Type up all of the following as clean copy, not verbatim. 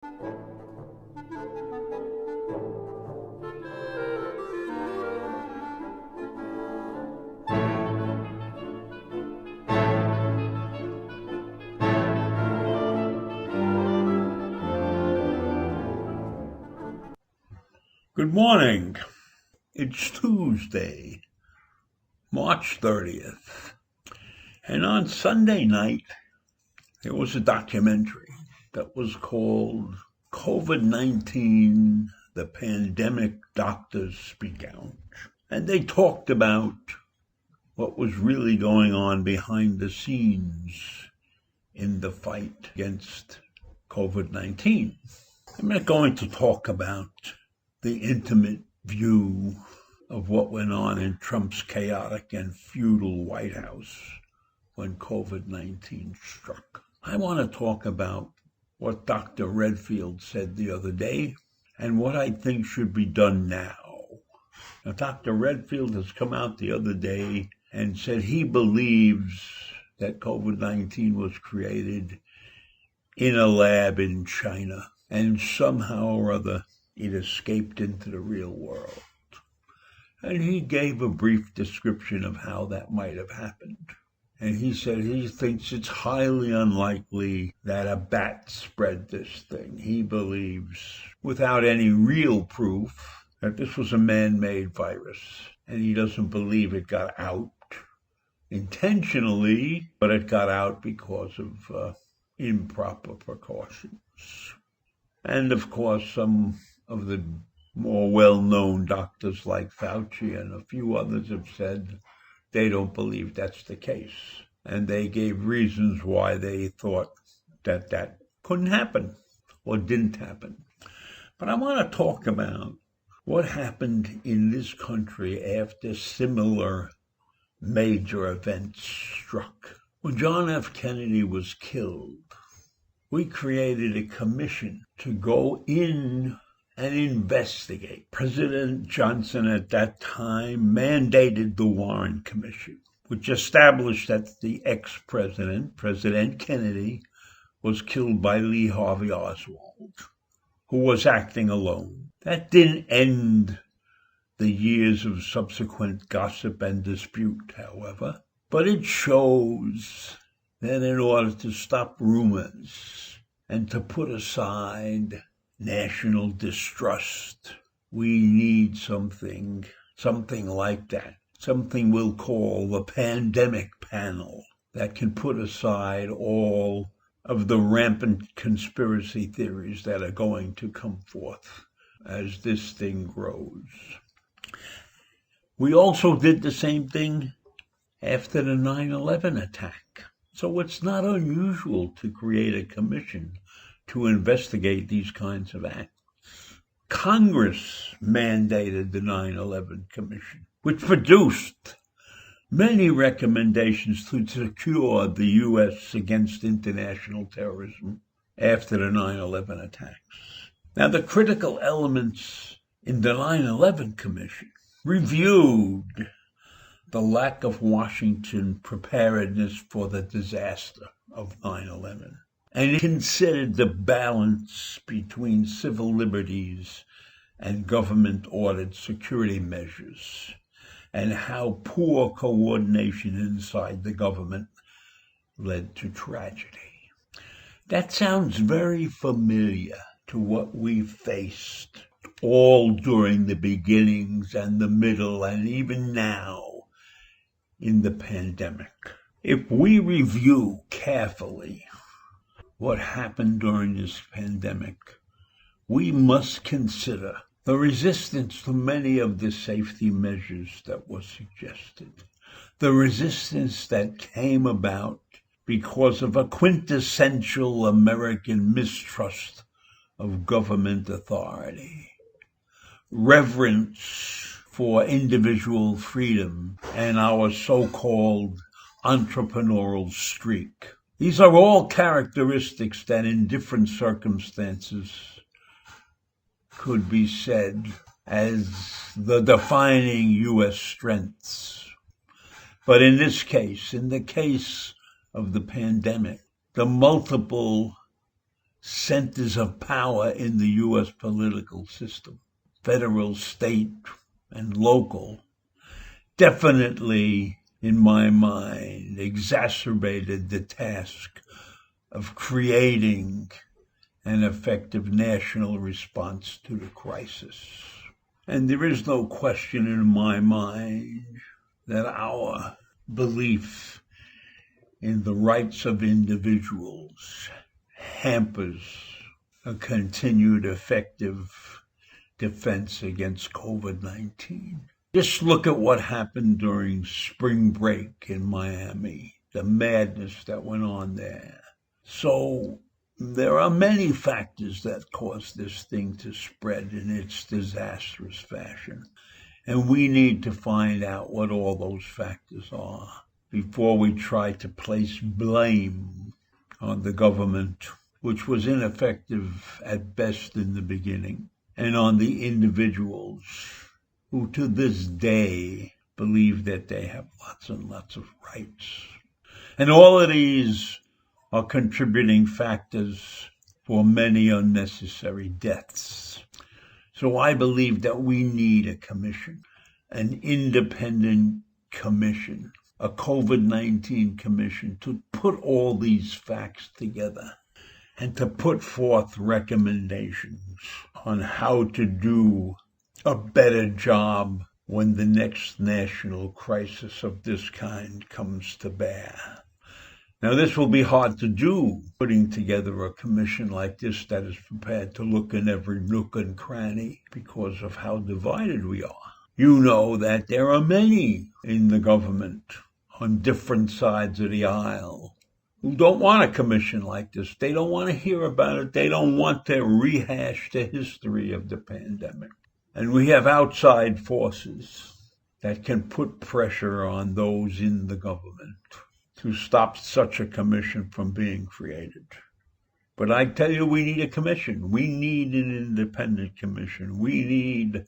Good morning. It's Tuesday, March 30th. And on Sunday night, there was a documentary that was called COVID-19, The Pandemic Doctors Speak Out. And they talked about what was really going on behind the scenes in the fight against COVID-19. I'm not going to talk about the intimate view of what went on in Trump's chaotic and feudal White House when COVID-19 struck. I want to talk about what Dr. Redfield said the other day and what I think should be done now. Now, Dr. Redfield has come out the other day and said he believes that COVID-19 was created in a lab in China and somehow or other it escaped into the real world. And he gave a brief description of how that might have happened. And he said he thinks it's highly unlikely that a bat spread this thing. He believes, without any real proof, that this was a man-made virus. And he doesn't believe it got out intentionally, but it got out because of improper precautions. And of course, some of the more well-known doctors like Fauci and a few others have said they don't believe that's the case. And they gave reasons why they thought that that couldn't happen or didn't happen. But I want to talk about what happened in this country after similar major events struck. When John F. Kennedy was killed, we created a commission to go in and investigate. President Johnson at that time mandated the Warren Commission, which established that the ex-president, President Kennedy, was killed by Lee Harvey Oswald, who was acting alone. That didn't end the years of subsequent gossip and dispute, however, but it shows that in order to stop rumors and to put aside national distrust, we need something like that. Something we'll call the pandemic panel that can put aside all of the rampant conspiracy theories that are going to come forth as this thing grows. We also did the same thing after the 9/11 attack. So it's not unusual to create a commission to investigate these kinds of acts. Congress mandated the 9/11 Commission, which produced many recommendations to secure the U.S. against international terrorism after the 9/11 attacks. Now, the critical elements in the 9/11 Commission reviewed the lack of Washington preparedness for the disaster of 9/11. And it considered the balance between civil liberties and government-ordered security measures, and how poor coordination inside the government led to tragedy. That sounds very familiar to what we faced all during the beginnings and the middle and even now in the pandemic. If we review carefully what happened during this pandemic, we must consider the resistance to many of the safety measures that were suggested, the resistance that came about because of a quintessential American mistrust of government authority, reverence for individual freedom, and our so-called entrepreneurial streak. These are all characteristics that in different circumstances could be said as the defining U.S. strengths. But in this case, in the case of the pandemic, the multiple centers of power in the U.S. political system, federal, state, and local, definitely, in my mind, exacerbated the task of creating an effective national response to the crisis. And there is no question in my mind that our belief in the rights of individuals hampers a continued effective defense against COVID-19. Just look at what happened during spring break in Miami, the madness that went on there. So there are many factors that caused this thing to spread in its disastrous fashion. And we need to find out what all those factors are before we try to place blame on the government, which was ineffective at best in the beginning, and on the individuals who to this day believe that they have lots and lots of rights. And all of these are contributing factors for many unnecessary deaths. So I believe that we need a commission, an independent commission, a COVID-19 commission, to put all these facts together and to put forth recommendations on how to do a better job when the next national crisis of this kind comes to bear. Now, this will be hard to do, putting together a commission like this that is prepared to look in every nook and cranny because of how divided we are. You know that there are many in the government on different sides of the aisle who don't want a commission like this. They don't want to hear about it. They don't want to rehash the history of the pandemic. And we have outside forces that can put pressure on those in the government to stop such a commission from being created. But I tell you, we need a commission. We need an independent commission. We need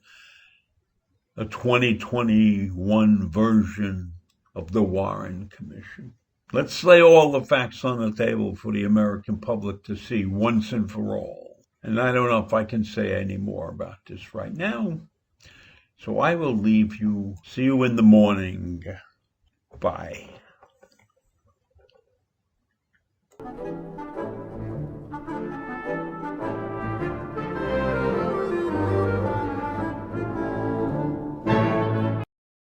a 2021 version of the Warren Commission. Let's lay all the facts on the table for the American public to see once and for all. And I don't know if I can say any more about this right now. So I will leave you. See you in the morning. Bye.